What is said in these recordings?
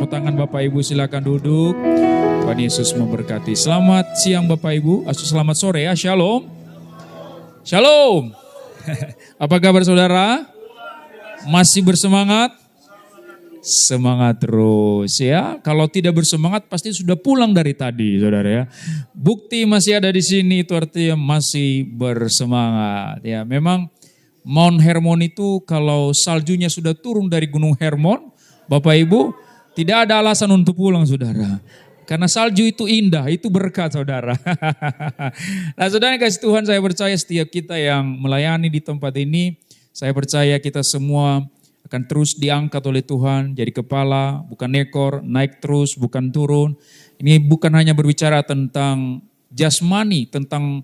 Tepuk tangan Bapak Ibu, silakan duduk. Tuhan Yesus memberkati. Selamat siang Bapak Ibu, selamat sore ya, shalom. Shalom. Apa kabar saudara? Masih bersemangat? Semangat terus ya. Kalau tidak bersemangat pasti sudah pulang dari tadi saudara ya. Bukti masih ada di sini itu artinya masih bersemangat ya. Memang Mount Hermon itu kalau saljunya sudah turun dari Gunung Hermon, Bapak Ibu, tidak ada alasan untuk pulang saudara. Karena salju itu indah, itu berkat saudara. Nah saudara kasih Tuhan, saya percaya setiap kita yang melayani di tempat ini, saya percaya kita semua akan terus diangkat oleh Tuhan, jadi kepala, bukan ekor, naik terus, bukan turun. Ini bukan hanya berbicara tentang jasmani, tentang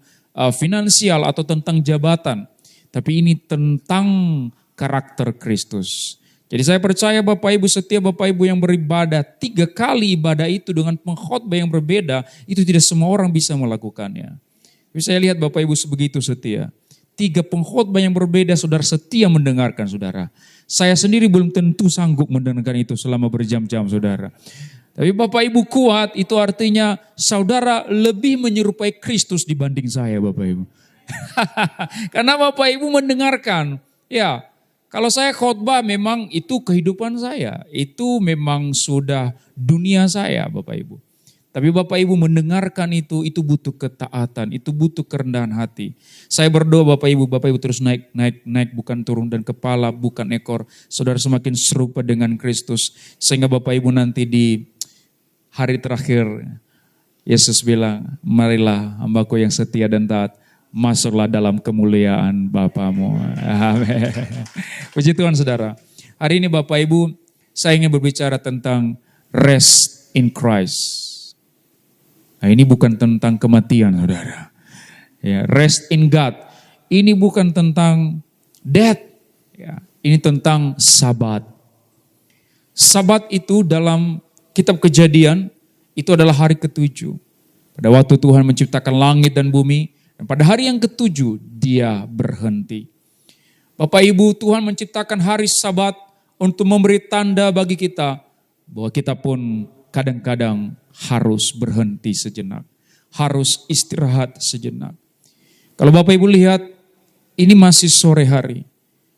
finansial atau tentang jabatan. Tapi ini tentang karakter Kristus. Jadi saya percaya Bapak Ibu, setiap Bapak Ibu yang beribadah 3 kali ibadah itu dengan pengkhotbah yang berbeda, itu tidak semua orang bisa melakukannya. Tapi saya lihat Bapak Ibu sebegitu setia. 3 pengkhotbah yang berbeda, saudara setia mendengarkan saudara. Saya sendiri belum tentu sanggup mendengarkan itu selama berjam-jam saudara. Tapi Bapak Ibu kuat, itu artinya saudara lebih menyerupai Kristus dibanding saya Bapak Ibu. Karena Bapak Ibu mendengarkan, ya kalau saya khotbah memang itu kehidupan saya, itu memang sudah dunia saya Bapak Ibu. Tapi Bapak Ibu mendengarkan itu butuh ketaatan, itu butuh kerendahan hati. Saya berdoa Bapak Ibu terus naik bukan turun, dan kepala bukan ekor. Saudara semakin serupa dengan Kristus. Sehingga Bapak Ibu nanti di hari terakhir, Yesus bilang, marilah hambaku yang setia dan taat, masuklah dalam kemuliaan Bapamu. Amin. Puji Tuhan saudara. Hari ini Bapak Ibu, saya ingin berbicara tentang rest in Christ. Nah ini bukan tentang kematian saudara. Ya, rest in God. Ini bukan tentang death. Ya, ini tentang sabat. Sabat itu dalam kitab Kejadian, itu adalah hari ke-7. Pada waktu Tuhan menciptakan langit dan bumi, dan pada hari yang ke-7 dia berhenti. Bapak Ibu, Tuhan menciptakan hari sabat untuk memberi tanda bagi kita bahwa kita pun kadang-kadang harus berhenti sejenak. Harus istirahat sejenak. Kalau Bapak Ibu lihat, ini masih sore hari.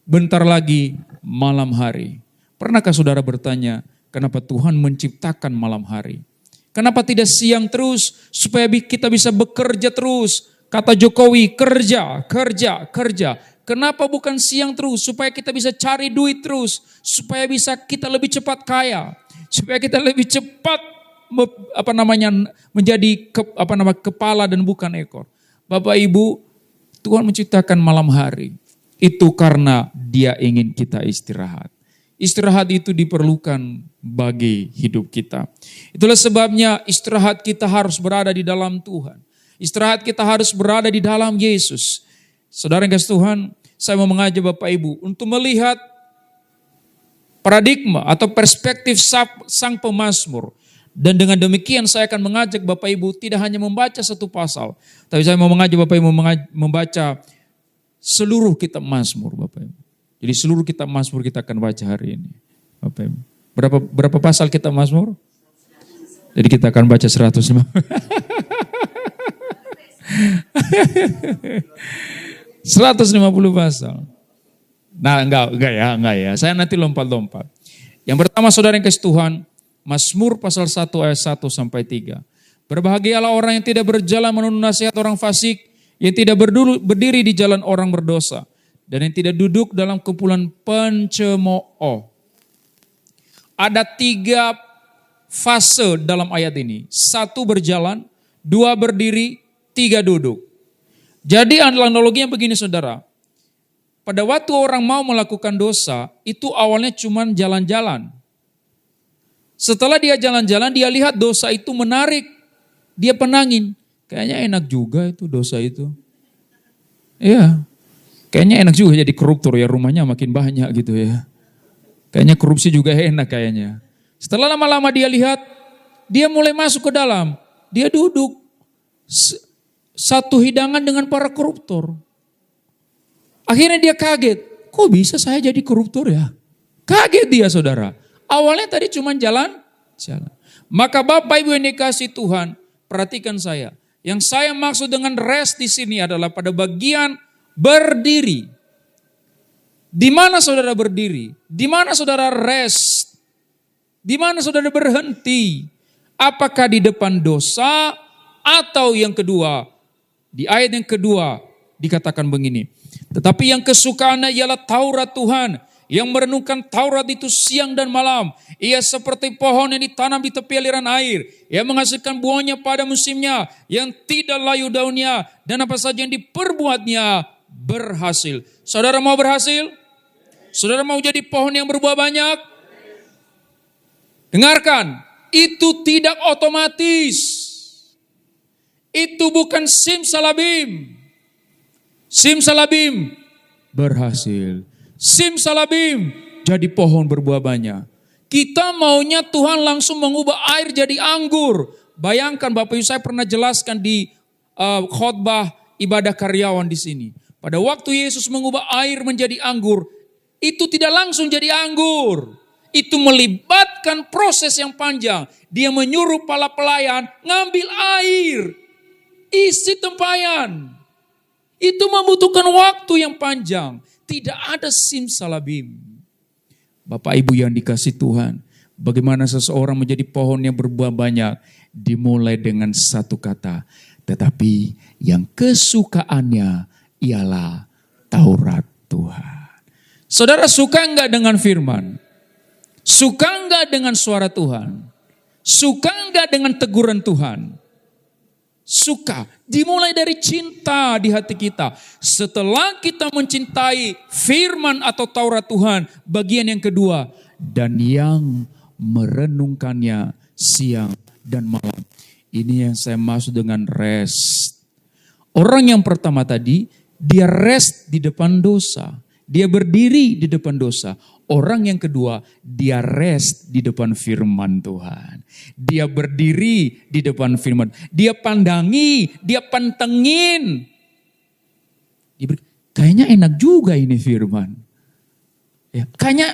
Bentar lagi malam hari. Pernahkah saudara bertanya, kenapa Tuhan menciptakan malam hari? Kenapa tidak siang terus, supaya kita bisa bekerja terus? Kata Jokowi, kerja. Kenapa bukan siang terus, supaya kita bisa cari duit terus, supaya bisa kita lebih cepat kaya, supaya kita lebih cepat menjadi kepala dan bukan ekor. Bapak Ibu, Tuhan menciptakan malam hari itu karena Dia ingin kita istirahat. Istirahat itu diperlukan bagi hidup kita. Itulah sebabnya istirahat kita harus berada di dalam Tuhan. Istirahat kita harus berada di dalam Yesus. Saudara yang kasih Tuhan, saya mau mengajak Bapak Ibu untuk melihat paradigma atau perspektif sang pemazmur. Dan dengan demikian saya akan mengajak Bapak Ibu tidak hanya membaca satu pasal, tapi saya mau mengajak Bapak Ibu membaca seluruh kitab Mazmur Bapak Ibu. Jadi seluruh kitab Mazmur kita akan baca hari ini Bapak Ibu. Berapa pasal kitab Mazmur? Jadi kita akan baca 150. 150 pasal. Nah enggak ya. Saya nanti lompat-lompat. Yang pertama saudara yang kasih Tuhan, Mazmur pasal 1 ayat 1 sampai 3. Berbahagialah orang yang tidak berjalan menurut nasihat orang fasik, yang tidak berdiri di jalan orang berdosa, dan yang tidak duduk dalam kumpulan pencemooh. Ada 3 fase dalam ayat ini. 1 berjalan, 2 berdiri, 3 duduk. Jadi analoginya begini saudara. Pada waktu orang mau melakukan dosa, itu awalnya cuma jalan-jalan. Setelah dia jalan-jalan, dia lihat dosa itu menarik. Dia penangin. Kayaknya enak juga itu dosa itu. Iya. Kayaknya enak juga jadi koruptor ya, rumahnya makin banyak gitu ya. Kayaknya korupsi juga enak kayaknya. Setelah lama-lama dia lihat, dia mulai masuk ke dalam. Dia duduk. Satu hidangan dengan para koruptor. Akhirnya dia kaget. Kok bisa saya jadi koruptor ya? Kaget dia saudara. Awalnya tadi cuma jalan jalan. Maka Bapak Ibu yang dikasihi Tuhan, perhatikan saya. Yang saya maksud dengan rest di sini adalah pada bagian berdiri. Di mana saudara berdiri? Di mana saudara rest? Di mana saudara berhenti? Apakah di depan dosa atau yang kedua? Di ayat yang kedua dikatakan begini. Tetapi yang kesukaannya ialah Taurat Tuhan. Yang merenungkan Taurat itu siang dan malam. Ia seperti pohon yang ditanam di tepi aliran air. Ia menghasilkan buahnya pada musimnya. Yang tidak layu daunnya. Dan apa saja yang diperbuatnya berhasil. Saudara mau berhasil? Saudara mau jadi pohon yang berbuah banyak? Dengarkan. Itu tidak otomatis. Itu bukan simsalabim. Simsalabim berhasil. Simsalabim jadi pohon berbuah banyak. Kita maunya Tuhan langsung mengubah air jadi anggur. Bayangkan Bapak Ibu, saya pernah jelaskan di khotbah ibadah karyawan di sini. Pada waktu Yesus mengubah air menjadi anggur, itu tidak langsung jadi anggur. Itu melibatkan proses yang panjang. Dia menyuruh para pelayan ngambil air, isi tempayan. Itu membutuhkan waktu yang panjang. Tidak ada simsalabim. Bapak Ibu yang dikasih Tuhan, bagaimana seseorang menjadi pohon yang berbuah banyak? Dimulai dengan satu kata, tetapi yang kesukaannya ialah Taurat Tuhan. Saudara suka enggak dengan firman? Suka enggak dengan suara Tuhan? Suka enggak dengan teguran Tuhan? Suka, dimulai dari cinta di hati kita. Setelah kita mencintai firman atau Taurat Tuhan, bagian yang kedua, dan yang merenungkannya siang dan malam. Ini yang saya maksud dengan rest. Orang yang pertama tadi, dia rest di depan dosa. Dia berdiri di depan dosa. Orang yang kedua, dia rest di depan firman Tuhan. Dia berdiri di depan firman. Dia pandangi, dia pantengin. Kayaknya enak juga ini firman. Ya, kayaknya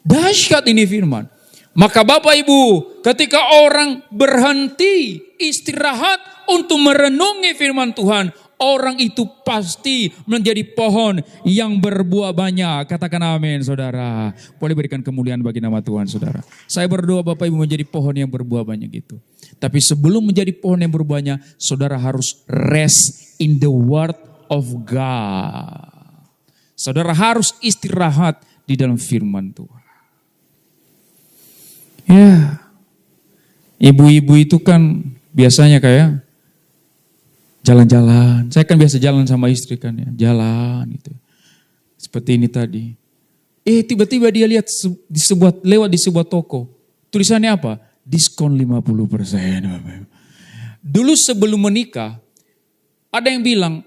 dahsyat ini firman. Maka Bapak Ibu, ketika orang berhenti istirahat untuk merenungi firman Tuhan, orang itu pasti menjadi pohon yang berbuah banyak. Katakan amin, saudara. Boleh berikan kemuliaan bagi nama Tuhan, saudara. Saya berdoa Bapak Ibu menjadi pohon yang berbuah banyak itu. Tapi sebelum menjadi pohon yang berbuah banyak, saudara harus rest in the word of God. Saudara harus istirahat di dalam firman Tuhan. Ya, ibu-ibu itu kan biasanya kayak jalan-jalan, saya kan biasa jalan sama istri kan ya, jalan gitu. Seperti ini tadi. Tiba-tiba dia lihat lewat di sebuah toko. Tulisannya apa? Diskon 50%. Dulu sebelum menikah, ada yang bilang,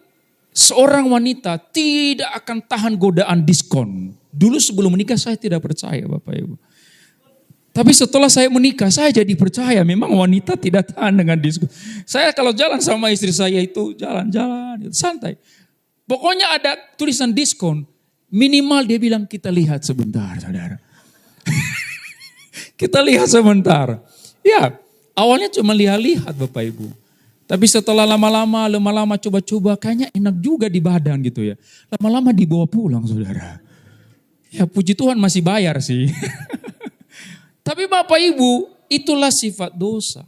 seorang wanita tidak akan tahan godaan diskon. Dulu sebelum menikah saya tidak percaya Bapak Ibu. Tapi setelah saya menikah, saya jadi percaya memang wanita tidak tahan dengan diskon. Saya kalau jalan sama istri saya itu jalan-jalan, santai. Pokoknya ada tulisan diskon, minimal dia bilang kita lihat sebentar saudara. Kita lihat sebentar. Ya, awalnya cuma lihat-lihat Bapak Ibu. Tapi setelah lama-lama coba-coba kayaknya enak juga di badan gitu ya. Lama-lama dibawa pulang saudara. Ya puji Tuhan masih bayar sih. Tapi Bapak Ibu, itulah sifat dosa.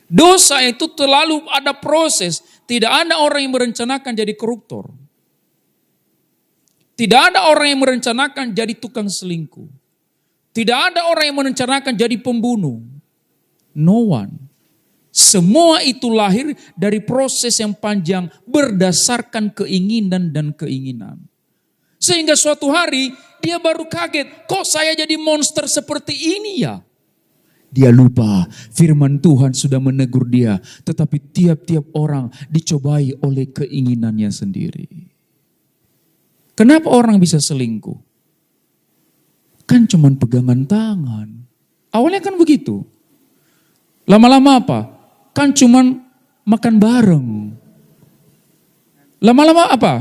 Dosa itu terlalu ada proses. Tidak ada orang yang merencanakan jadi koruptor. Tidak ada orang yang merencanakan jadi tukang selingkuh. Tidak ada orang yang merencanakan jadi pembunuh. No one. Semua itu lahir dari proses yang panjang berdasarkan keinginan dan keinginan. Sehingga suatu hari dia baru kaget, kok saya jadi monster seperti ini ya? Dia lupa firman Tuhan sudah menegur dia, tetapi tiap-tiap orang dicobai oleh keinginannya sendiri. Kenapa orang bisa selingkuh? Kan cuman pegangan tangan. Awalnya kan begitu. Lama-lama apa? Kan cuman makan bareng. Lama-lama apa?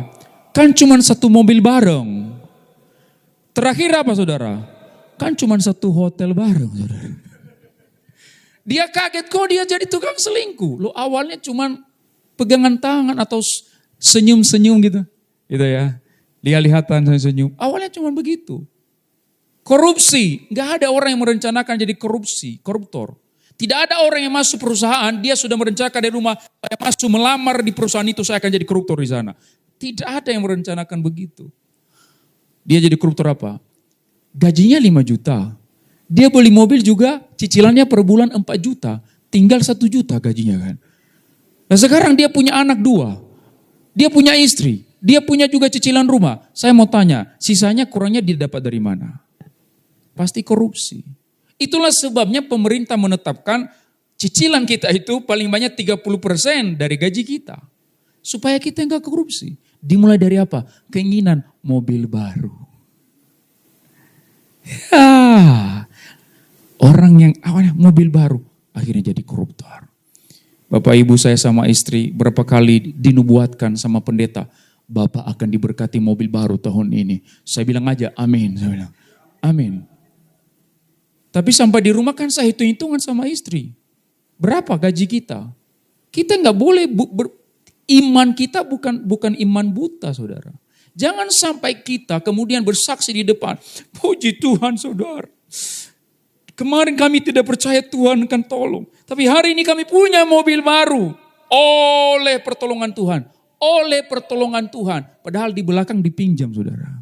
Kan cuman satu mobil bareng. Terakhir apa saudara? Kan cuman satu hotel bareng saudara. Dia kaget kok dia jadi tukang selingkuh. Lo awalnya cuman pegangan tangan atau senyum-senyum gitu. Gitu ya. Lihat-lihatan senyum. Awalnya cuman begitu. Korupsi. Gak ada orang yang merencanakan jadi koruptor. Tidak ada orang yang masuk perusahaan, dia sudah merencanakan dari rumah, saya masuk melamar di perusahaan itu, saya akan jadi koruptor di sana. Tidak ada yang merencanakan begitu. Dia jadi koruptor apa? Gajinya 5 juta. Dia beli mobil juga, cicilannya per bulan 4 juta. Tinggal 1 juta gajinya kan. Nah sekarang dia punya anak 2. Dia punya istri. Dia punya juga cicilan rumah. Saya mau tanya, sisanya kurangnya dia dapat dari mana? Pasti korupsi. Itulah sebabnya pemerintah menetapkan cicilan kita itu paling banyak 30% dari gaji kita. Supaya kita enggak korupsi. Dimulai dari apa? Keinginan mobil baru. Ya, orang yang awalnya mobil baru akhirnya jadi koruptor. Bapak ibu saya sama istri berapa kali dinubuatkan sama pendeta. Bapak akan diberkati mobil baru tahun ini. Saya bilang aja amin. Saya bilang amin. Tapi sampai di rumah kan saya hitung-hitungan sama istri. Berapa gaji kita? Kita nggak boleh, iman kita bukan iman buta saudara. Jangan sampai kita kemudian bersaksi di depan. Puji Tuhan saudara. Kemarin kami tidak percaya Tuhan akan tolong. Tapi hari ini kami punya mobil baru. Oleh pertolongan Tuhan. Oleh pertolongan Tuhan. Padahal di belakang dipinjam saudara.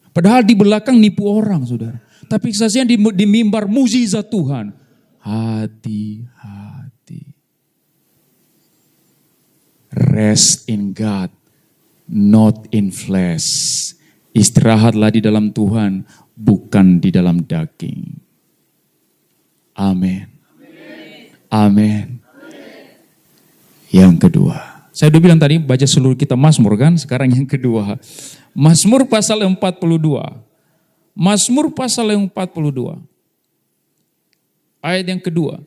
Padahal di belakang nipu orang saudara. Tapi kesaksian di mimbar mukjizat Tuhan. Hati-hati. Rest in God, not in flesh. Istirahatlah di dalam Tuhan, bukan di dalam daging. Amin. Amin. Yang kedua. Saya udah bilang tadi baca seluruh kitab Mazmur kan. Sekarang yang kedua. Mazmur pasal 42. Mazmur pasal yang 42. Ayat yang kedua.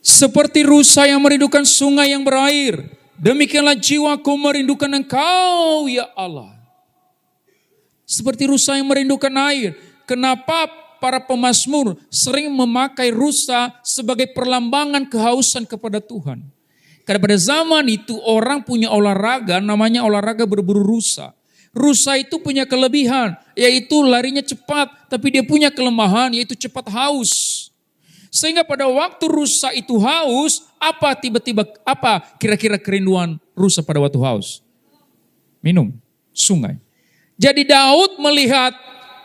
Seperti rusa yang merindukan sungai yang berair, demikianlah jiwaku merindukan Engkau ya Allah. Seperti rusa yang merindukan air. Kenapa para pemazmur sering memakai rusa sebagai perlambangan kehausan kepada Tuhan? Karena pada zaman itu orang punya olahraga namanya olahraga berburu rusa. Rusa itu punya kelebihan, yaitu larinya cepat, tapi dia punya kelemahan, yaitu cepat haus. Sehingga pada waktu rusa itu haus, apa kira-kira kerinduan rusa pada waktu haus? Minum, sungai. Jadi Daud melihat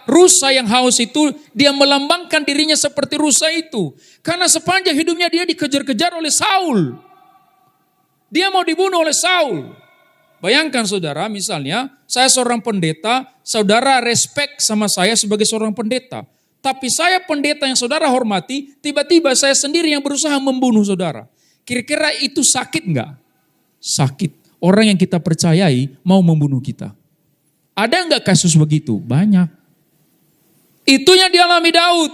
rusa yang haus itu, dia melambangkan dirinya seperti rusa itu. Karena sepanjang hidupnya dia dikejar-kejar oleh Saul. Dia mau dibunuh oleh Saul. Bayangkan saudara, misalnya saya seorang pendeta, saudara respect sama saya sebagai seorang pendeta. Tapi saya pendeta yang saudara hormati, tiba-tiba saya sendiri yang berusaha membunuh saudara. Kira-kira itu sakit enggak? Sakit. Orang yang kita percayai mau membunuh kita. Ada enggak kasus begitu? Banyak. Itu yang dialami Daud.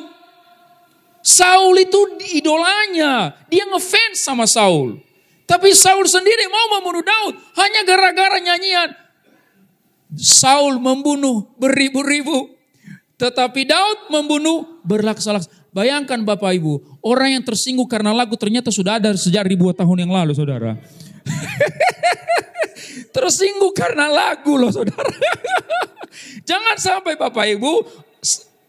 Saul itu idolanya, dia ngefans sama Saul. Tapi Saul sendiri mau membunuh Daud hanya gara-gara nyanyian. Saul membunuh beribu-ribu, tetapi Daud membunuh berlaksa-laksa. Bayangkan Bapak Ibu, orang yang tersinggung karena lagu ternyata sudah ada sejak ribuan tahun yang lalu saudara. Tersinggung karena lagu loh saudara. Jangan sampai Bapak Ibu,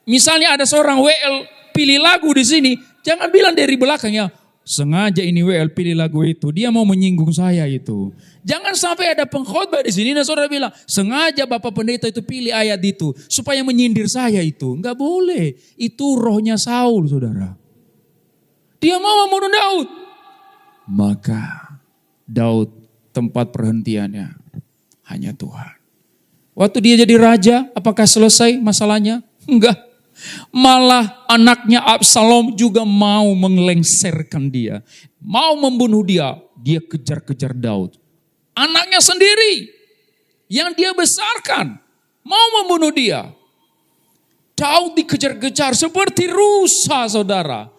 misalnya ada seorang WL pilih lagu di sini, jangan bilang dari belakangnya, sengaja ini WL pilih lagu itu, dia mau menyinggung saya itu. Jangan sampai ada pengkhotbah di sini dan saudara bilang, sengaja Bapak Pendeta itu pilih ayat itu supaya menyindir saya itu. Enggak boleh, itu rohnya Saul saudara. Dia mau membunuh Daud. Maka Daud tempat perhentiannya hanya Tuhan. Waktu dia jadi raja, apakah selesai masalahnya? Enggak. Malah anaknya Absalom juga mau mengelengsarkan dia. Mau membunuh dia. Dia kejar-kejar Daud. Anaknya sendiri yang dia besarkan mau membunuh dia. Daud dikejar-kejar seperti rusa saudara.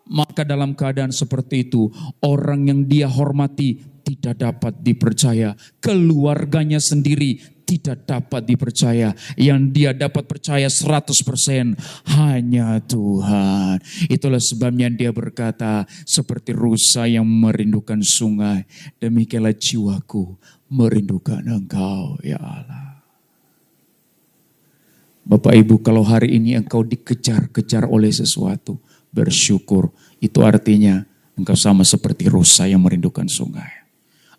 Maka dalam keadaan seperti itu orang yang dia hormati tidak dapat dipercaya. Keluarganya sendiri tidak dapat dipercaya. Yang dia dapat percaya 100% hanya Tuhan. Itulah sebabnya dia berkata, seperti rusa yang merindukan sungai, demikianlah jiwaku merindukan Engkau ya Allah. Bapak Ibu, kalau hari ini engkau dikejar-kejar oleh sesuatu, bersyukur. Itu artinya engkau sama seperti rusa yang merindukan sungai.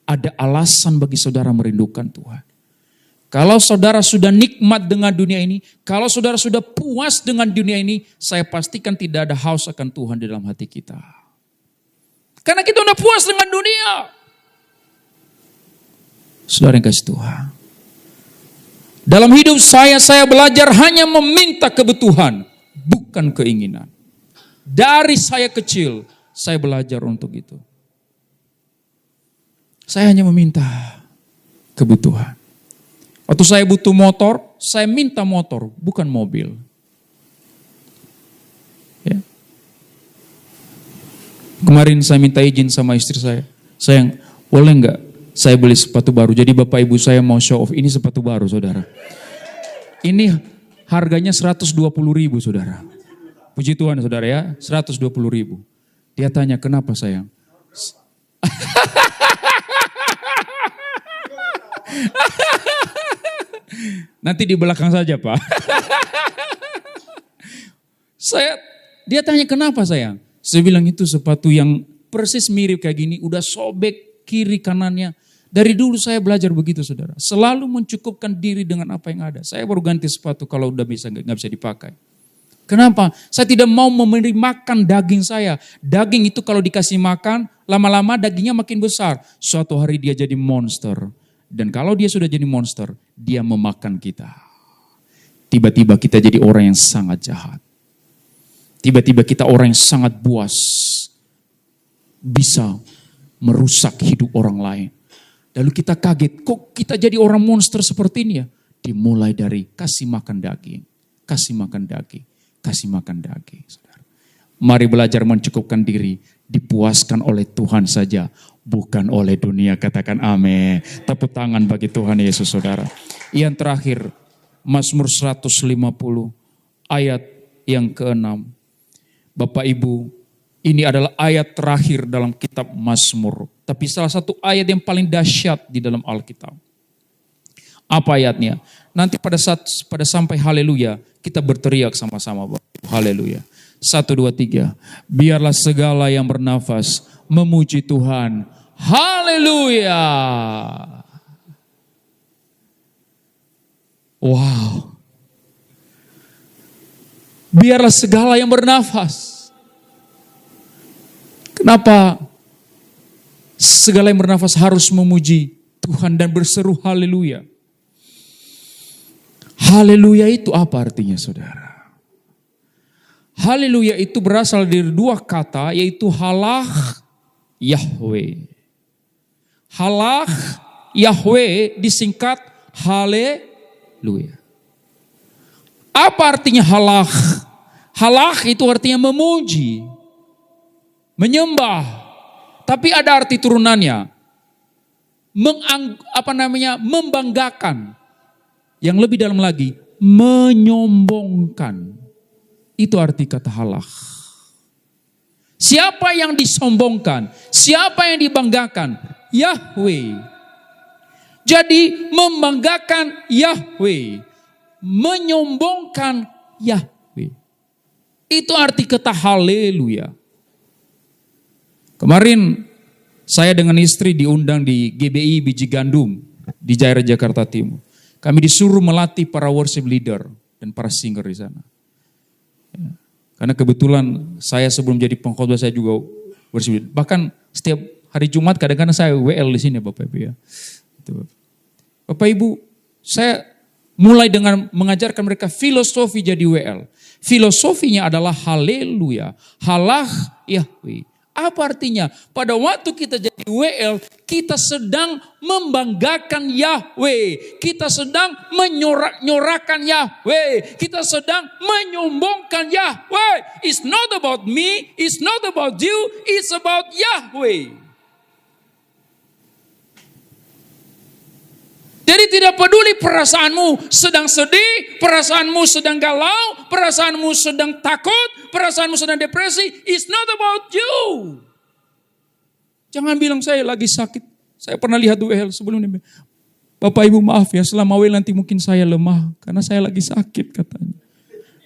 Ada alasan bagi saudara merindukan Tuhan. Kalau saudara sudah nikmat dengan dunia ini, kalau saudara sudah puas dengan dunia ini, saya pastikan tidak ada haus akan Tuhan di dalam hati kita. Karena kita sudah puas dengan dunia. Saudara yang kasih Tuhan. Dalam hidup saya belajar hanya meminta kebutuhan, bukan keinginan. Dari saya kecil, saya belajar untuk itu. Saya hanya meminta kebutuhan. Waktu saya butuh motor, saya minta motor, bukan mobil. Ya. Kemarin saya minta izin sama istri saya. Sayang, boleh enggak saya beli sepatu baru? Jadi Bapak Ibu saya mau show off, ini sepatu baru saudara. Ini harganya 120.000 saudara. Puji Tuhan saudara ya, 120.000. Dia tanya, kenapa sayang? Nanti di belakang saja Pak. Dia tanya kenapa sayang? Saya bilang itu sepatu yang persis mirip kayak gini, udah sobek kiri kanannya. Dari dulu saya belajar begitu saudara. Selalu mencukupkan diri dengan apa yang ada. Saya baru ganti sepatu kalau udah nggak bisa dipakai. Kenapa? Saya tidak mau memberi makan daging saya. Daging itu kalau dikasih makan, lama-lama dagingnya makin besar. Suatu hari dia jadi monster. Dan kalau dia sudah jadi monster, dia memakan kita. Tiba-tiba kita jadi orang yang sangat jahat. Tiba-tiba kita orang yang sangat buas. Bisa merusak hidup orang lain. Lalu kita kaget, kok kita jadi orang monster seperti ini ya? Dimulai dari kasih makan daging. Kasih makan daging. Kasih makan daging. Saudara. Mari belajar mencukupkan diri. Dipuaskan oleh Tuhan saja. Bukan oleh dunia, katakan amin. Tepuk tangan bagi Tuhan Yesus saudara. Yang terakhir, Mazmur 150 ayat yang ke-6. Bapak Ibu, ini adalah ayat terakhir dalam kitab Mazmur. Tapi salah satu ayat yang paling dahsyat di dalam Alkitab. Apa ayatnya? Nanti pada sampai haleluya, kita berteriak sama-sama. Haleluya. 1, 2, 3. Biarlah segala yang bernafas memuji Tuhan. Haleluya. Wow. Biarlah segala yang bernafas. Kenapa segala yang bernafas harus memuji Tuhan dan berseru haleluya? Haleluya itu apa artinya saudara? Haleluya itu berasal dari dua kata yaitu halah Yahweh. Halah Yahweh disingkat haleluya. Apa artinya halah? Halah itu artinya memuji, menyembah. Tapi ada arti turunannya. Membanggakan. Yang lebih dalam lagi, menyombongkan. Itu arti kata halah. Siapa yang disombongkan? Siapa yang dibanggakan? Yahweh. Jadi membanggakan Yahweh. Menyombongkan Yahweh. Itu arti kata haleluya. Kemarin saya dengan istri diundang di GBI Biji Gandum di Jaira Jakarta Timur. Kami disuruh melatih para worship leader dan para singer di sana. Ya. Karena kebetulan saya sebelum jadi pengkhotbah saya juga worship leader. Bahkan setiap hari Jumat kadang-kadang saya WL di sini Bapak Ibu ya. Bapak Ibu, saya mulai dengan mengajarkan mereka filosofi jadi WL. Filosofinya adalah haleluya, halah Yahweh. Apa artinya? Pada waktu kita jadi WL, kita sedang membanggakan Yahweh. Kita sedang menyorak-nyorakan Yahweh. Kita sedang menyombongkan Yahweh. It's not about me, it's not about you, it's about Yahweh. Jadi tidak peduli perasaanmu sedang sedih, perasaanmu sedang galau, perasaanmu sedang takut, perasaanmu sedang depresi. It's not about you. Jangan bilang saya lagi sakit. Saya pernah lihat duel sebelumnya. Bapak Ibu maaf ya, selama Wel nanti mungkin saya lemah. Karena saya lagi sakit katanya.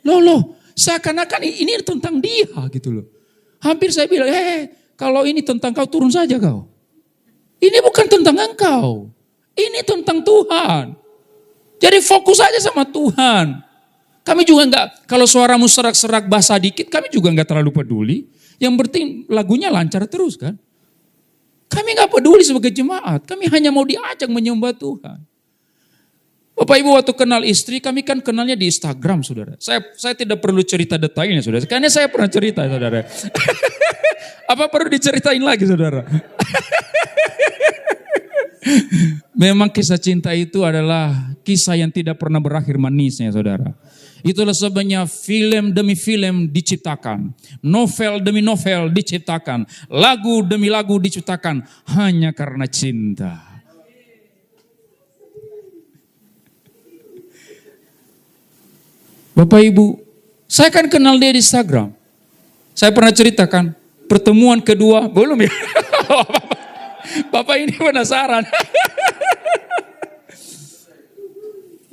Loh, seakan-akan ini tentang dia gitu loh. Hampir saya bilang, kalau ini tentang kau turun saja kau. Ini bukan tentang engkau. Ini tentang Tuhan. Jadi fokus aja sama Tuhan. Kami juga enggak, kalau suaramu serak-serak basah dikit, kami juga enggak terlalu peduli. Yang penting lagunya lancar terus kan. Kami enggak peduli sebagai jemaat. Kami hanya mau diajak menyembah Tuhan. Bapak Ibu waktu kenal istri, kami kan kenalnya di Instagram saudara. Saya tidak perlu cerita detailnya saudara. Karena saya pernah cerita saudara. Apa perlu diceritain lagi saudara? Memang kisah cinta itu adalah kisah yang tidak pernah berakhir manisnya saudara. Itulah sebabnya film demi film diciptakan. Novel demi novel diciptakan. Lagu demi lagu diciptakan. Hanya karena cinta. Bapak Ibu, saya kan kenal dia di Instagram. Saya pernah ceritakan pertemuan kedua, belum ya? Bapak ini penasaran.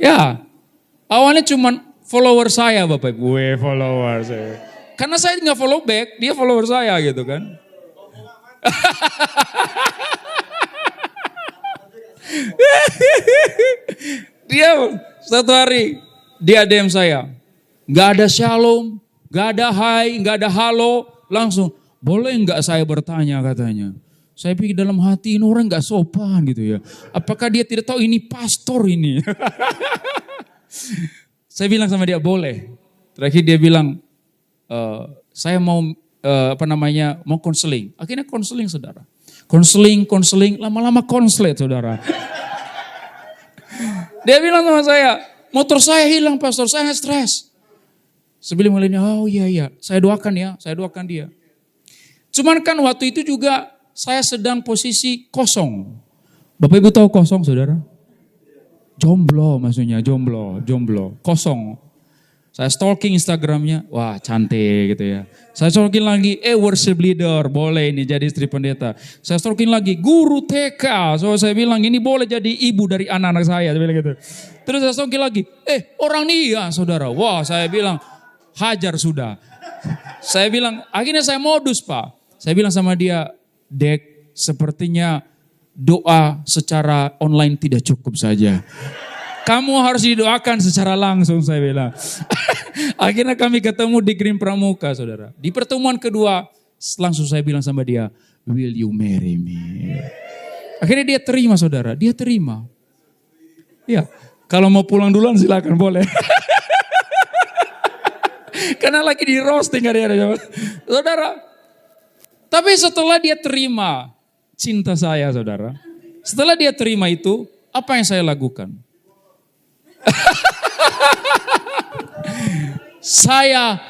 Ya, awalnya cuma follower saya Bapak Ibu. Follower saya. Karena saya nggak follow back, dia follower saya gitu kan. Dia satu hari, dia DM saya. Gak ada shalom, gak ada hai, gak ada halo. Langsung, boleh gak saya bertanya katanya. Saya pikir dalam hati ini orang gak sopan gitu ya. Apakah dia tidak tahu ini pastor ini? Saya bilang sama dia boleh. Terakhir dia bilang, saya mau mau konseling. Akhirnya konseling saudara. Konseling, lama-lama konslet saudara. Dia bilang sama saya, motor saya hilang pastor, saya stres. Sebelum mulainya, oh iya, saya doakan dia. Cuman kan waktu itu juga saya sedang posisi kosong. Bapak Ibu tahu kosong saudara? Jomblo maksudnya, jomblo, kosong. Saya stalking Instagramnya, wah cantik gitu ya. Saya stalking lagi, worship leader, boleh ini jadi istri pendeta. Saya stalking lagi, guru TK. So saya bilang ini boleh jadi ibu dari anak-anak saya bilang gitu. Terus saya stalking lagi, orang Nia saudara. Wah saya bilang, hajar sudah. Saya bilang, akhirnya saya modus Pak. Saya bilang sama dia, Dek, sepertinya doa secara online tidak cukup saja. Kamu harus didoakan secara langsung, saya bilang. Akhirnya kami ketemu di Green Pramuka, saudara. Di pertemuan kedua, langsung saya bilang sama dia, will you marry me? Akhirnya dia terima, saudara. Dia terima. Ya, kalau mau pulang duluan silakan, boleh. Karena lagi di roasting hari-hari. Saudara, tapi setelah dia terima cinta saya, saudara. Setelah dia terima itu, apa yang saya lakukan? Saya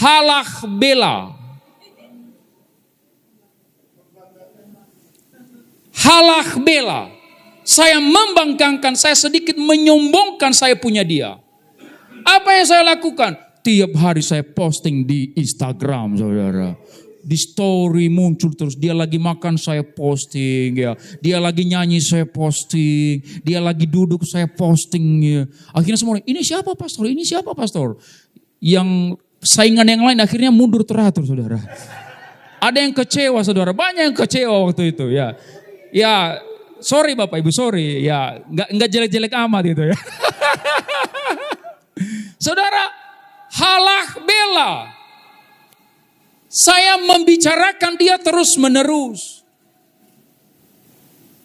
halak bela. Halak bela. Saya membanggakan, saya sedikit menyombongkan saya punya dia. Apa yang saya lakukan? Tiap hari saya posting di Instagram, saudara. Di story muncul terus. Dia lagi makan, saya posting. Ya. Dia lagi nyanyi, saya posting. Dia lagi duduk, saya posting. Ya. Akhirnya semua orang, ini siapa pastor? Ini siapa pastor? Yang saingan yang lain akhirnya mundur teratur, saudara. Ada yang kecewa, saudara. Banyak yang kecewa waktu itu. Ya, sorry Bapak Ibu, sorry. Ya, nggak jelek-jelek amat gitu ya. Saudara, halak bela. Saya membicarakan dia terus menerus.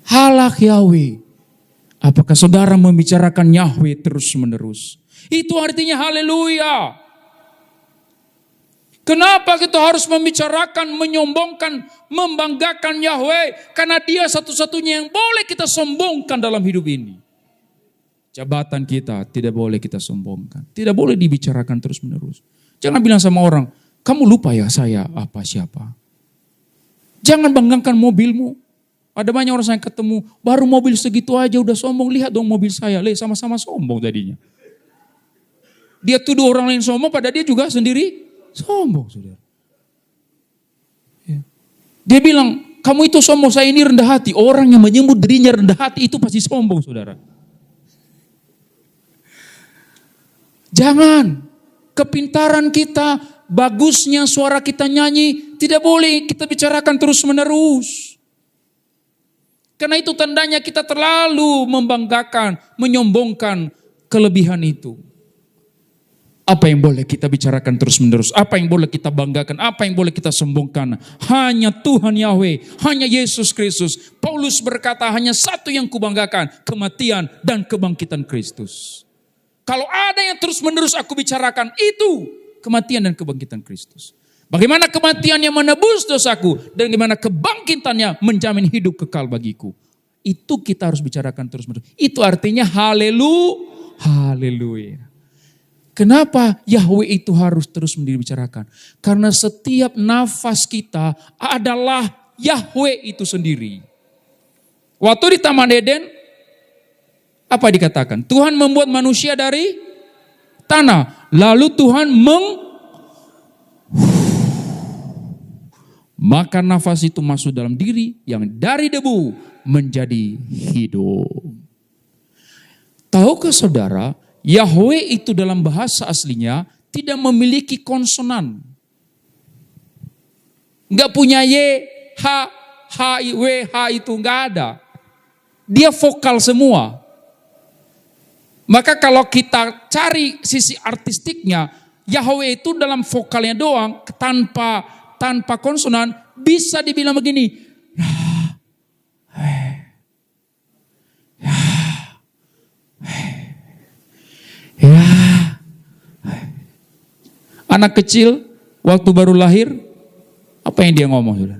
Halak Yahweh. Apakah saudara membicarakan Yahweh terus menerus? Itu artinya haleluya. Kenapa kita harus membicarakan, menyombongkan, membanggakan Yahweh? Karena dia satu-satunya yang boleh kita sombongkan dalam hidup ini. Jabatan kita tidak boleh kita sombongkan. Tidak boleh dibicarakan terus menerus. Jangan bilang sama orang, kamu lupa ya saya apa siapa. Jangan banggakan mobilmu. Ada banyak orang saya ketemu, baru mobil segitu aja udah sombong. Lihat dong mobil saya, sama-sama sombong tadinya. Dia tuduh orang lain sombong, padahal dia juga sendiri sombong, saudara. Dia bilang, kamu itu sombong, saya ini rendah hati. Orang yang menyebut dirinya rendah hati itu pasti sombong, saudara. Jangan, kepintaran kita, bagusnya suara kita nyanyi, tidak boleh kita bicarakan terus menerus. Karena itu tandanya kita terlalu membanggakan, menyombongkan kelebihan itu. Apa yang boleh kita bicarakan terus menerus? Apa yang boleh kita banggakan? Apa yang boleh kita sombongkan? Hanya Tuhan Yahweh, hanya Yesus Kristus. Paulus berkata hanya satu yang kubanggakan, kematian dan kebangkitan Kristus. Kalau ada yang terus menerus aku bicarakan, itu kematian dan kebangkitan Kristus. Bagaimana kematian yang menebus dosaku dan bagaimana kebangkitannya menjamin hidup kekal bagiku. Itu kita harus bicarakan terus menerus. Itu artinya haleluya. Kenapa Yahweh itu harus terus dibicarakan? Karena setiap nafas kita adalah Yahweh itu sendiri. Waktu di Taman Eden, apa dikatakan? Tuhan membuat manusia dari tanah. Lalu Tuhan maka nafas itu masuk dalam diri yang dari debu menjadi hidup. Tahukah saudara, Yahweh itu dalam bahasa aslinya tidak memiliki konsonan. Enggak punya Y, H, W, H itu enggak ada. Dia vokal semua. Maka kalau kita cari sisi artistiknya, Yahweh itu dalam vokalnya doang tanpa konsonan bisa dibilang begini. Anak kecil waktu baru lahir, apa yang dia ngomong?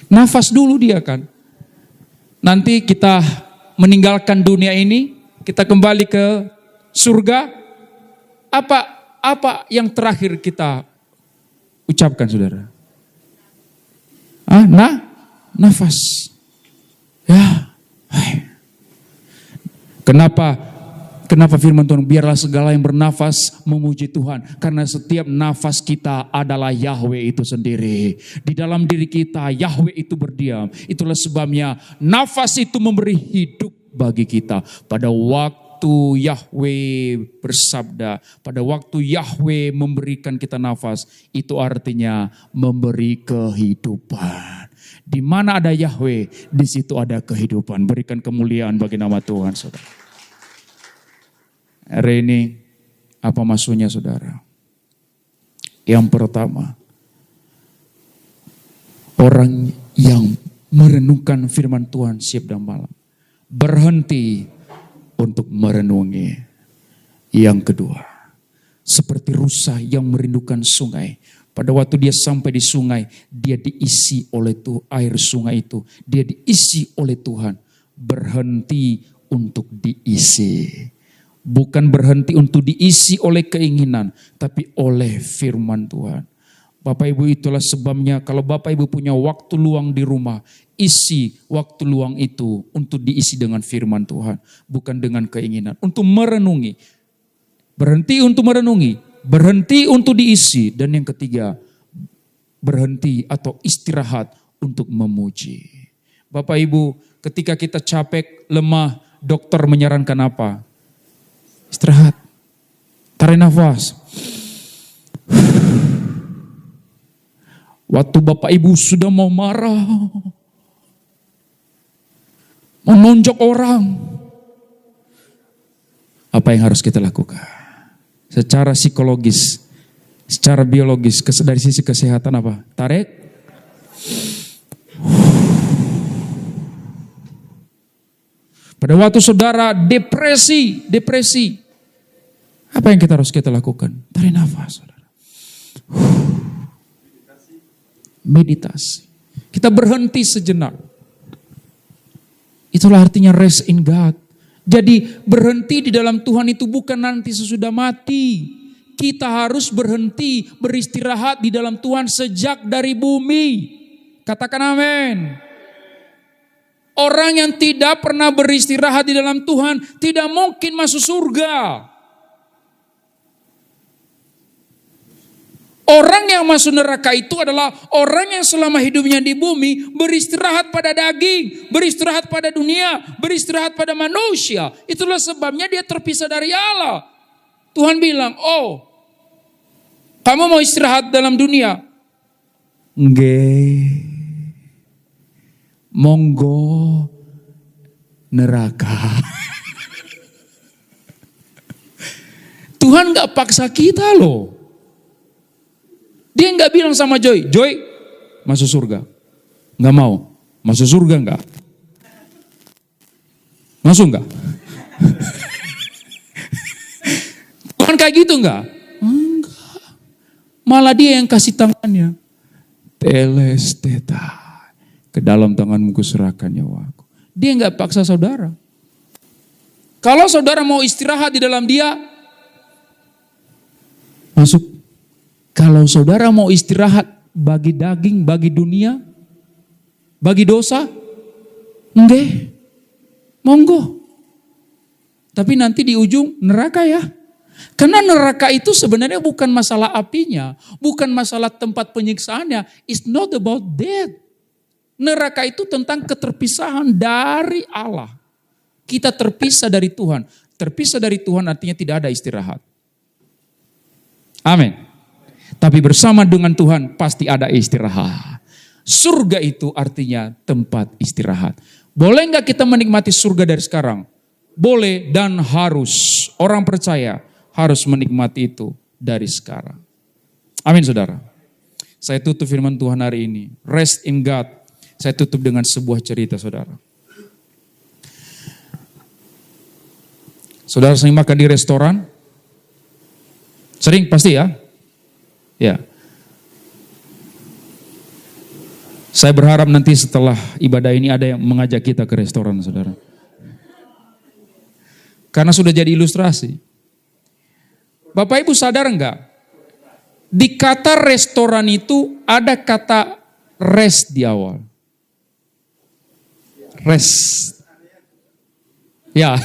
Nafas dulu dia kan. Nanti kita meninggalkan dunia ini, kita kembali ke surga. Apa yang terakhir kita ucapkan, saudara? Nafas. Kenapa firman Tuhan, biarlah segala yang bernafas memuji Tuhan. Karena setiap nafas kita adalah Yahweh itu sendiri. Di dalam diri kita Yahweh itu berdiam. Itulah sebabnya nafas itu memberi hidup bagi kita. Pada waktu Yahweh bersabda, pada waktu Yahweh memberikan kita nafas, itu artinya memberi kehidupan. Di mana ada Yahweh, di situ ada kehidupan. Berikan kemuliaan bagi nama Tuhan, saudara. Hari ini apa maksudnya, saudara? Yang pertama, orang yang merenungkan firman Tuhan siang dan malam berhenti untuk merenungi. Yang kedua, seperti rusa yang merindukan sungai. Pada waktu dia sampai di sungai, dia diisi oleh air sungai itu. Dia diisi oleh Tuhan. Berhenti untuk diisi. Bukan berhenti untuk diisi oleh keinginan, tapi oleh firman Tuhan. Bapak Ibu, itulah sebabnya kalau Bapak Ibu punya waktu luang di rumah, isi waktu luang itu untuk diisi dengan firman Tuhan. Bukan dengan keinginan, untuk merenungi. Berhenti untuk merenungi, berhenti untuk diisi. Dan yang ketiga, berhenti atau istirahat untuk memuji. Bapak Ibu, ketika kita capek, lemah, dokter menyarankan apa? Istirahat, tarik nafas. Waktu Bapak Ibu sudah mau marah, mau nonjok orang, apa yang harus kita lakukan? Secara psikologis, secara biologis, dari sisi kesehatan apa? Tarik. Pada waktu saudara depresi, apa yang harus kita lakukan? Tarik nafas, saudara. Meditasi. Kita berhenti sejenak. Itulah artinya rest in God. Jadi berhenti di dalam Tuhan itu bukan nanti sesudah mati. kita harus berhenti beristirahat di dalam Tuhan sejak dari bumi. Katakan amin. Orang yang tidak pernah beristirahat di dalam Tuhan tidak mungkin masuk surga. Orang yang masuk neraka itu adalah orang yang selama hidupnya di bumi beristirahat pada daging, beristirahat pada dunia, beristirahat pada manusia. Itulah sebabnya dia terpisah dari Allah. Tuhan bilang, oh kamu mau istirahat dalam dunia? Nggih. Monggo neraka. Tuhan gak paksa kita loh. Dia gak bilang sama Joy, Joy masuk surga. Gak mau. Masuk surga gak? Masuk gak? Tuhan kayak gitu gak? Enggak. Malah dia yang kasih tangannya. Telesteta. Ke dalam tanganmu kuserahkan nyawaku. Dia gak paksa saudara. Kalau saudara mau istirahat di dalam dia, masuk. Kalau saudara mau istirahat bagi daging, bagi dunia, bagi dosa, enggak, monggo. Tapi nanti di ujung neraka ya. Karena neraka itu sebenarnya bukan masalah apinya, bukan masalah tempat penyiksaannya. It's not about death. Neraka itu tentang keterpisahan dari Allah. Kita terpisah dari Tuhan. Terpisah dari Tuhan artinya tidak ada istirahat. Amin. Tapi bersama dengan Tuhan pasti ada istirahat. Surga itu artinya tempat istirahat. Boleh enggak kita menikmati surga dari sekarang? Boleh dan harus. Orang percaya harus menikmati itu dari sekarang. Amin saudara. Saya tutup firman Tuhan hari ini. Rest in God. Saya tutup dengan sebuah cerita saudara. Saudara sering makan di restoran? Sering pasti ya? Ya. Saya berharap nanti setelah ibadah ini ada yang mengajak kita ke restoran, saudara. Karena sudah jadi ilustrasi. Bapak Ibu sadar enggak? Di kata restoran itu ada kata rest di awal. Rest. Ya.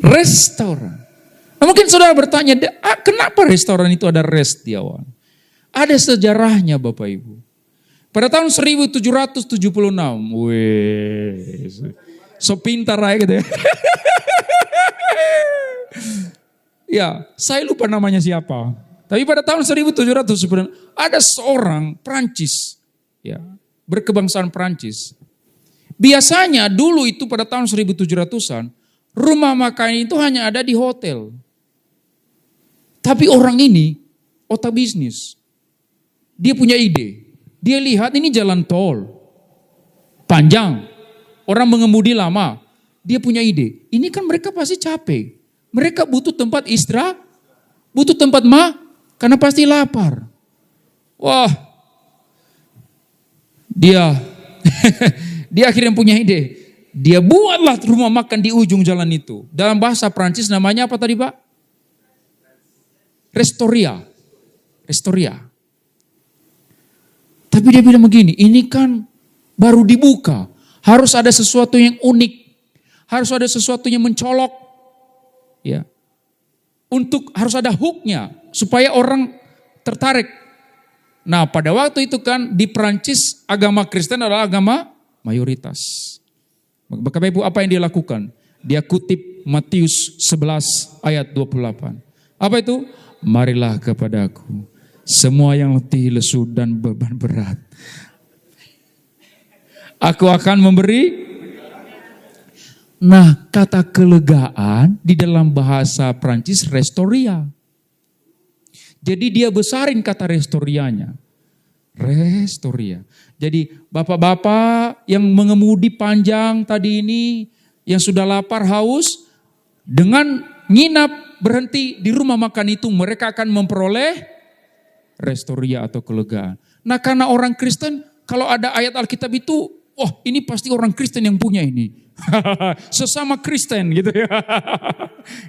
Restoran. Nah, mungkin saudara bertanya, kenapa restoran itu ada rest di awal? Ada sejarahnya Bapak Ibu. Pada tahun 1776, weh, so pintar aja gitu ya. Ya, saya lupa namanya siapa. Tapi pada tahun 1796 ada seorang Prancis, ya, berkebangsaan Prancis. Biasanya dulu itu pada tahun 1700-an, rumah makan itu hanya ada di hotel. Tapi orang ini otak bisnis. Dia punya ide. Dia lihat ini jalan tol. Panjang. Orang mengemudi lama. Dia punya ide. Ini kan mereka pasti capek. Mereka butuh tempat istirahat. Butuh tempat karena pasti lapar. Wah. Dia akhirnya punya ide. Dia buatlah rumah makan di ujung jalan itu. Dalam bahasa Prancis namanya apa tadi Pak? Restoria. Tapi dia bilang begini, ini kan baru dibuka. Harus ada sesuatu yang unik. Harus ada sesuatu yang mencolok. Ya. Harus ada hooknya. Supaya orang tertarik. Nah pada waktu itu kan di Prancis agama Kristen adalah agama mayoritas. Bapak Ibu apa yang dia lakukan? Dia kutip Matius 11 ayat 28. Apa itu? Marilah kepadaku semua yang letih, lesu dan beban berat. Aku akan memberi. Nah, kata kelegaan di dalam bahasa Prancis restoria. Jadi dia besarin kata restorianya. Restoria. Jadi bapak-bapak yang mengemudi panjang tadi ini, yang sudah lapar haus, dengan nginap berhenti di rumah makan itu, mereka akan memperoleh restoria atau kelegaan. Nah karena orang Kristen, kalau ada ayat Alkitab itu, wah ini pasti orang Kristen yang punya ini. Sesama Kristen gitu ya.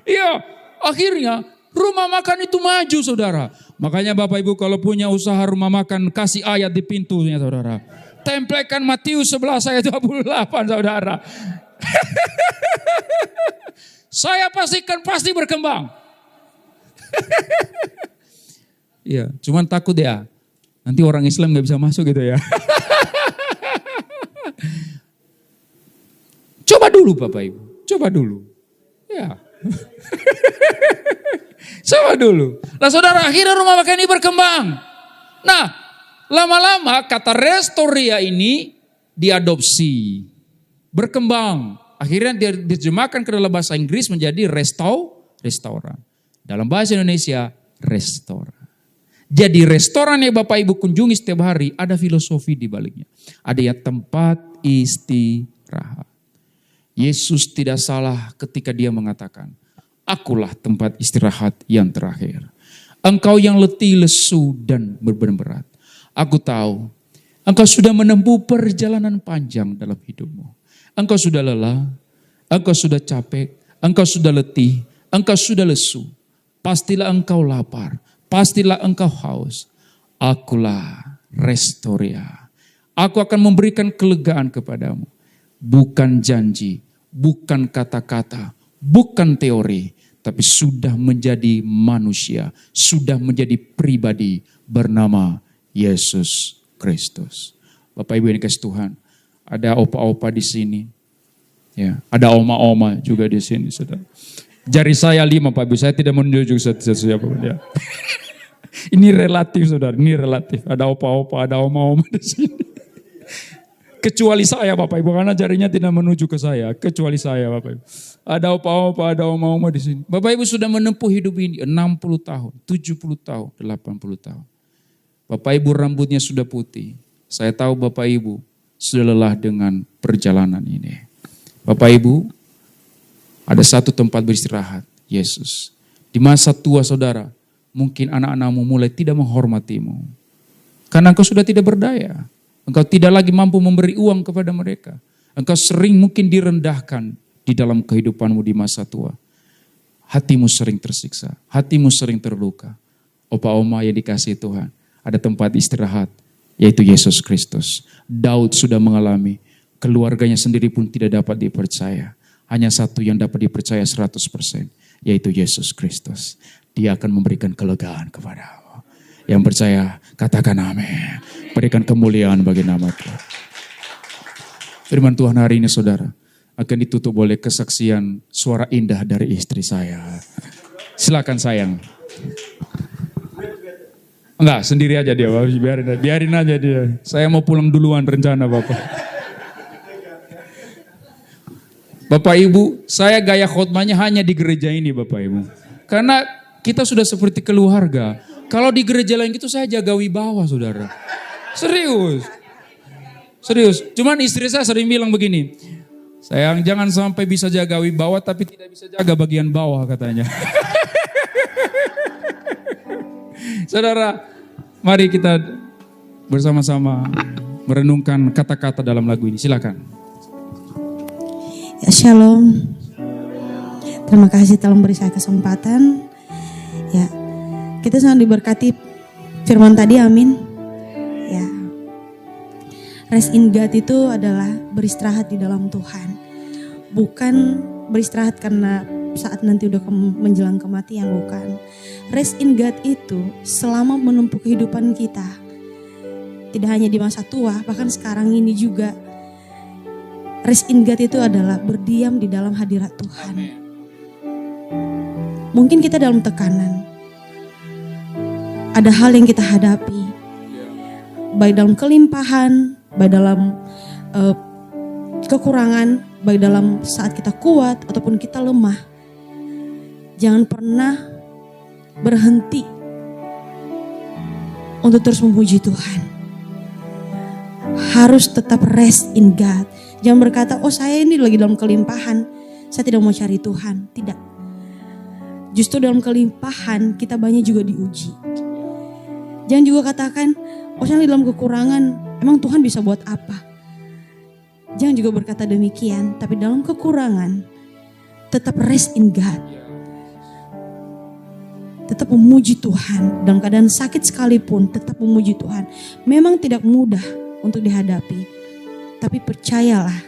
Iya, akhirnya rumah makan itu maju saudara. Makanya Bapak Ibu kalau punya usaha rumah makan, kasih ayat di pintunya saudara. Tempelkan Matius 11 ayat 28 saudara. Saya pastikan pasti berkembang. Iya, cuman takut ya. Nanti orang Islam gak bisa masuk gitu ya. Coba dulu Bapak Ibu, coba dulu. Ya. Coba dulu. Nah saudara, akhirnya rumah makan ini berkembang. Nah, lama-lama kata restoria ini diadopsi. Berkembang. Akhirnya diterjemahkan ke dalam bahasa Inggris menjadi restoran. Dalam bahasa Indonesia, restoran. Jadi restoran yang Bapak Ibu kunjungi setiap hari ada filosofi di baliknya. Ada ya tempat istirahat. Yesus tidak salah ketika dia mengatakan, akulah tempat istirahat yang terakhir. Engkau yang letih, lesu, dan berat. Aku tahu, engkau sudah menempuh perjalanan panjang dalam hidupmu. Engkau sudah lelah, engkau sudah capek, engkau sudah letih, engkau sudah lesu. Pastilah engkau lapar, pastilah engkau haus. Akulah restoria. Aku akan memberikan kelegaan kepadamu. Bukan janji, bukan kata-kata, bukan teori, tapi sudah menjadi manusia, sudah menjadi pribadi bernama Yesus Kristus. Bapak Ibu yang dikasih Tuhan, ada opa-opa di sini, ya, ada oma-oma juga di sini, saudara. Jari saya 5 Pak Ibu, saya tidak menunjuk siapa pun ya. Ini relatif saudara, ini relatif. Ada opa-opa, ada oma-oma di sini. Kecuali saya Bapak Ibu, karena jarinya tidak menuju ke saya. Kecuali saya Bapak Ibu. Ada opa-opa, ada oma-oma di sini. Bapak Ibu sudah menempuh hidup ini 60 tahun, 70 tahun, 80 tahun. Bapak Ibu rambutnya sudah putih. Saya tahu Bapak Ibu sudah lelah dengan perjalanan ini. Bapak Ibu, ada satu tempat beristirahat, Yesus. Di masa tua saudara, mungkin anak-anakmu mulai tidak menghormatimu. Karena engkau sudah tidak berdaya. Engkau tidak lagi mampu memberi uang kepada mereka. Engkau sering mungkin direndahkan di dalam kehidupanmu di masa tua. Hatimu sering tersiksa, hatimu sering terluka. Opa-oma yang dikasihi Tuhan, ada tempat istirahat, yaitu Yesus Kristus. Daud sudah mengalami, keluarganya sendiri pun tidak dapat dipercaya. Hanya satu yang dapat dipercaya 100%, yaitu Yesus Kristus. Dia akan memberikan kelegaan kepadamu. Yang percaya, katakan amin. Berikan kemuliaan bagi nama Tuhan. Firman Tuhan hari ini saudara, akan ditutup oleh kesaksian suara indah dari istri saya. Silakan sayang. Enggak, sendiri aja dia, biarin aja dia. Saya mau pulang duluan rencana Bapak. Bapak Ibu, saya gaya khotbahnya hanya di gereja ini Bapak Ibu. Karena kita sudah seperti keluarga. Kalau di gereja lain gitu saya jaga wibawa saudara. Serius. Cuman istri saya sering bilang begini. Sayang jangan sampai bisa jaga wibawa tapi tidak bisa jaga bagian bawah katanya. Saudara, mari kita bersama-sama merenungkan kata-kata dalam lagu ini. Silakan. Ya, shalom. Terima kasih telah memberi saya kesempatan. Ya, kita sangat diberkati firman tadi, amin. Ya, rest in God itu adalah beristirahat di dalam Tuhan. Bukan beristirahat karena saat nanti udah menjelang kematian, bukan. Rest in God itu selama menempuh kehidupan kita. Tidak hanya di masa tua, bahkan sekarang ini juga. Rest in God itu adalah berdiam di dalam hadirat Tuhan. Mungkin kita dalam tekanan. Ada hal yang kita hadapi. Baik dalam kelimpahan, baik dalam kekurangan, baik dalam saat kita kuat ataupun kita lemah. Jangan pernah berhenti untuk terus memuji Tuhan. Harus tetap rest in God. Jangan berkata, oh saya ini lagi dalam kelimpahan, saya tidak mau cari Tuhan. Tidak. Justru dalam kelimpahan kita banyak juga diuji. Jangan juga katakan, oh saya dalam kekurangan, emang Tuhan bisa buat apa? Jangan juga berkata demikian, tapi dalam kekurangan tetap rest in God. tetap memuji Tuhan. Dalam keadaan sakit sekalipun tetap memuji Tuhan. Memang tidak mudah untuk dihadapi. Tapi percayalah,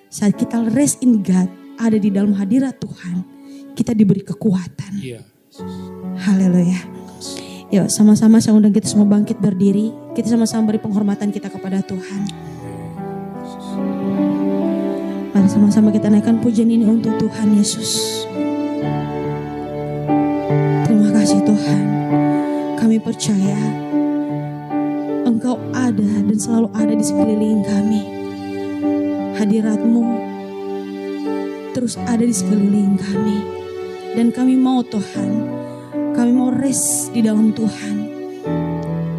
saat kita rest in God, ada di dalam hadirat Tuhan, kita diberi kekuatan. Iya. Haleluya. Yuk sama-sama saya undang kita semua bangkit berdiri. Kita sama-sama beri penghormatan kita kepada Tuhan. Mari sama-sama kita naikkan pujian ini untuk Tuhan Yesus. Terima kasih Tuhan. Kami percaya Engkau ada dan selalu ada di sekeliling kami. Hadirat-Mu terus ada di sekeliling kami. Dan kami mau Tuhan, kami mau rest di dalam Tuhan.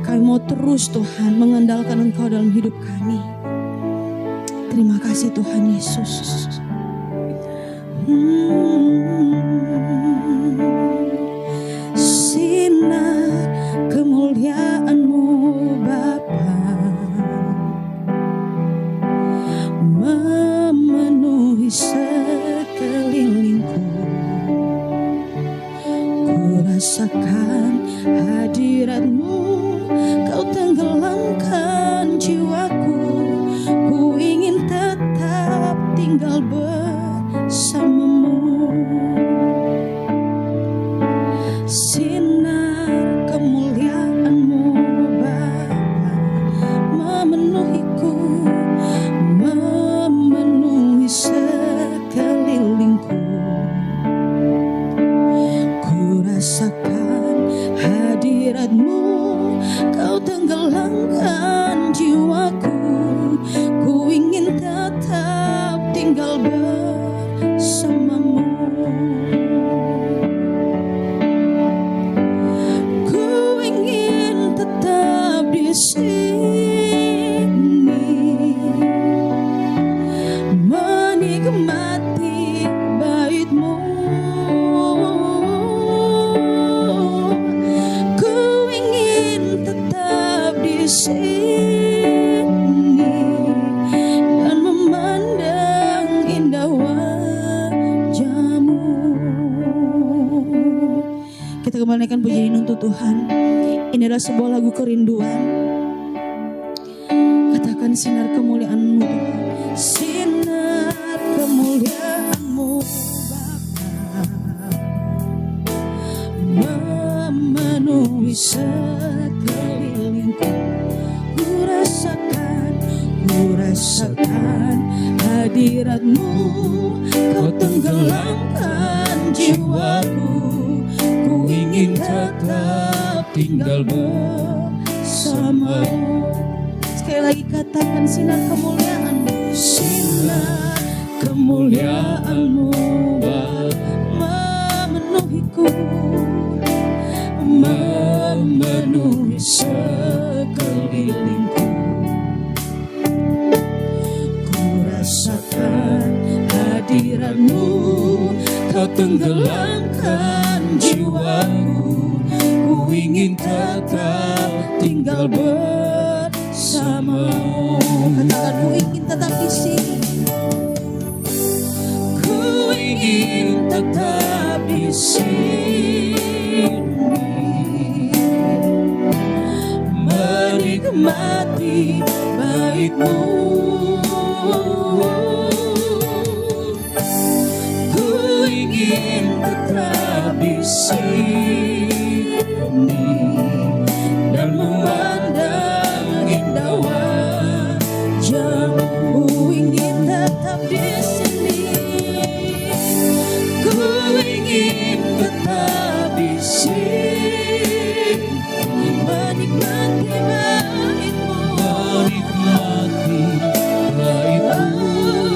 Kami mau terus Tuhan mengandalkan Engkau dalam hidup kami. Terima kasih Tuhan Yesus. Sinar kemuliaan-Mu Bapa memenuhi sekelilingku. Ku rasakan hadirat-Mu, Kau tenggelamkan jiwaku. Ku ingin tetap tinggal bersama-Mu. Sinar kemuliaan-Mu Bapa memenuhiku, memenuhi sekelilingku. Ku rasakan hadirat-Mu, Kau tenggelamkan jiwaku. Ku ingin tetap tinggal bersama-Mu. Ku ingin tetap di sini menikmati bait-Mu. Ku ingin tetap di sini dan memandang indah wajah-Mu. Kita kembali naikkan pujian ini untuk Tuhan. Ini adalah sebuah lagu kerinduan. Katakan sinar kemuliaan-Mu Tuhan. Sinar kemuliaan-Mu Bapa memenuhi sekelilingku. Ku rasakan hadirat-Mu, Kau tenggelamkan jiwaku. Ku ingin tetap tinggal bersama-Mu. Sekali lagi katakan sinar kemuliaan-Mu. Sinar kemuliaan-Mu memenuhiku, memenuhi sekelilingku. Ku rasakan hadirat-Mu, Kau tenggelamkan jiwaku. Ku ingin tetap tinggal bersama-Mu. Katakan ku ingin tetap di sini. Ku ingin tetap di sini menikmati bait-Mu. Ku ingin tetap di sini dan memandang indah wajah-Mu. Ku ingin tetap di sini. Ku ingin tetap di sini menikmati bait-Mu. Menikmati bait-Mu.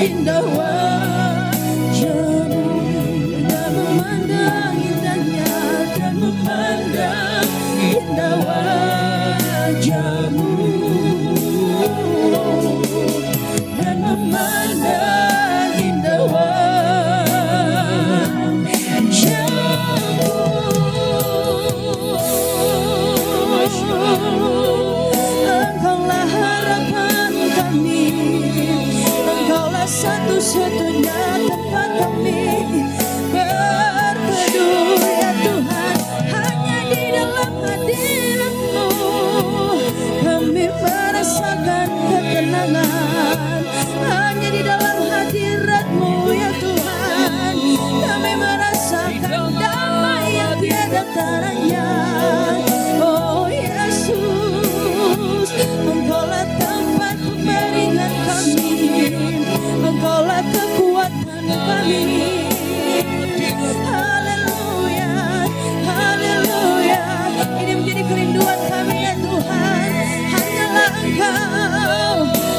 indah wajahmu, dan memandang indahnya, dan memandang indah wajahmu, dan memandang indah wajahmu. Engkaulah harapan kami, Engkaulah satu-satunya tempat kami berteduh ya Tuhan. Hanya di dalam hadirat-Mu kami merasakan ketenangan. Hanya di dalam hadirat-Mu ya Tuhan kami merasakan damai yang tiada taranya. Oh Yesus, Engkaulah tempat pemberingan kami, Engkaulah kekuatan kami. Haleluya, haleluya. Ini menjadi kerinduan kami ya Tuhan.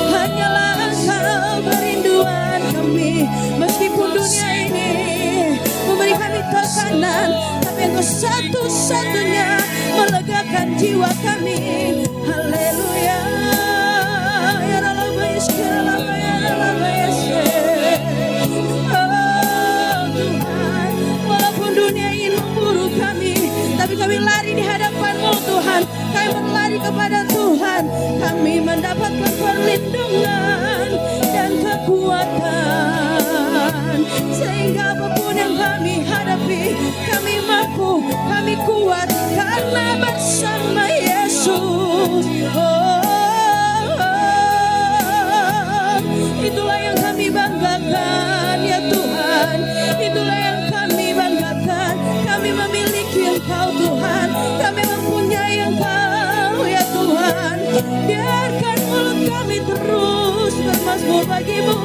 Hanyalah Engkau kerinduan kami. Meskipun dunia ini memberi kami tekanan, tapi Engkau satu-satunya melegakan jiwa kami. Haleluya. Ya Rabbi, ya Rabbi, ya Rabbi, ya Tuhan, walaupun dunia ingin memburu kami, tapi kami lari di hadapan-Mu Tuhan. Kami berlari kepada Tuhan. Kami mendapatkan perlindungan dan kekuatan, sehingga apapun yang kami hadapi, kami mampu, kami kuat karena bersama Yesus. Itulah yang kami banggakan ya Tuhan. Itulah yang kami banggakan. Kami memiliki Engkau Tuhan. Kami mempunyai Engkau ya Tuhan. Biarkan mulut kami terus bermazmur bagi-Mu.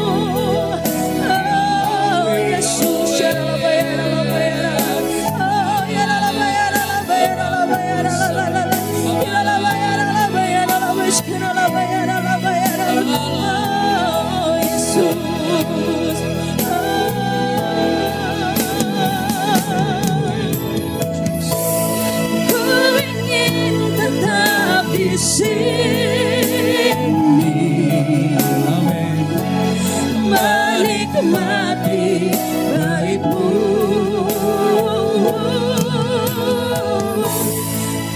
Oh Yesus, ya Rabbi, ya Rabbi, ya Rabbi. Oh ya Rabbi, ya Rabbi, ya Rabbi, ya Rabbi. Ya Rabbi, ya Rabbi, ya Rabbi, ya Rabbi, ya Rabbi, ya Rabbi. Oh Yesus. Ku ingin tetap di sini, menikmati baik-Mu.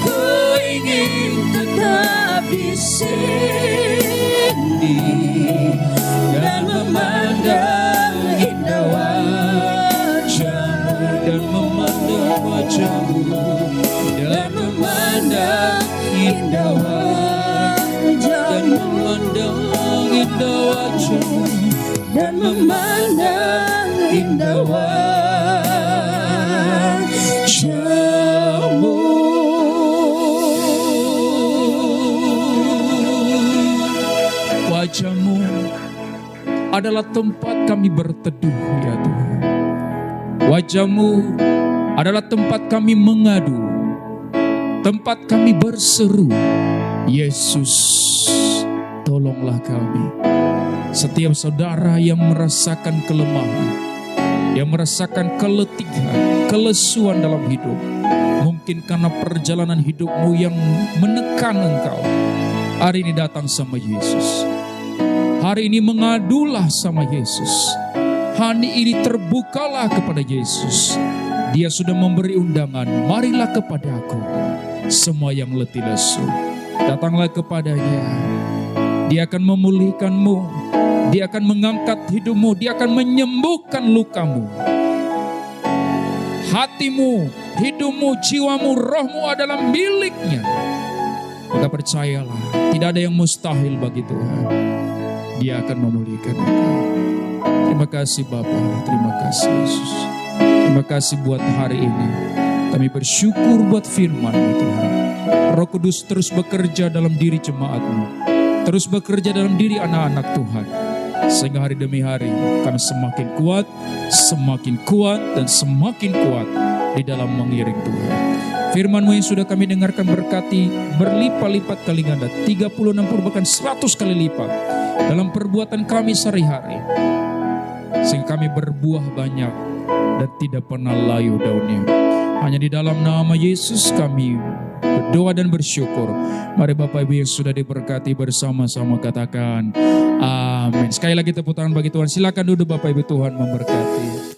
Ku ingin tetap di sini dan memandang indah wajah-Mu, Dan memandang wajah-Mu, dan memandang indah dan wajah-Mu, memandang indah wajah-Mu. dan memandang indah wajah-Mu. Wajah-Mu adalah tempat kami berteduh ya Tuhan. Wajah-Mu adalah tempat kami mengadu, tempat kami berseru. Yesus, tolonglah kami. Setiap saudara yang merasakan kelemahan, yang merasakan keletihan, kelesuan dalam hidup, mungkin karena perjalanan hidupmu yang menekan engkau, hari ini datang sama Yesus. Hari ini mengadulah sama Yesus. Hari ini terbukalah kepada Yesus. Dia sudah memberi undangan, marilah kepadaku semua yang letih lesu. Datanglah kepadanya. Dia akan memulihkanmu. Dia akan mengangkat hidupmu. Dia akan menyembuhkan lukamu. Hatimu, hidupmu, jiwamu, rohmu adalah miliknya. Maka percayalah, tidak ada yang mustahil bagi Tuhan. Dia akan memulihkan engkau. Terima kasih Bapa, terima kasih Yesus. Terima kasih buat hari ini. Kami bersyukur buat firman-Mu Tuhan. Roh Kudus terus bekerja dalam diri jemaat-Mu. Terus bekerja dalam diri anak-anak Tuhan. Sehingga hari demi hari kami semakin kuat, dan semakin kuat di dalam mengiring Tuhan. Firman-Mu yang sudah kami dengarkan berkati berlipat-lipat kali ganda, 30, 60, bahkan 100 kali lipat dalam perbuatan kami sehari-hari. sehingga kami berbuah banyak dan tidak pernah layu daunnya. Hanya di dalam nama Yesus kami berdoa dan bersyukur. Mari Bapak Ibu yang sudah diberkati bersama-sama katakan amin. Sekali lagi tepuk tangan bagi Tuhan. Silakan duduk Bapak Ibu, Tuhan memberkati.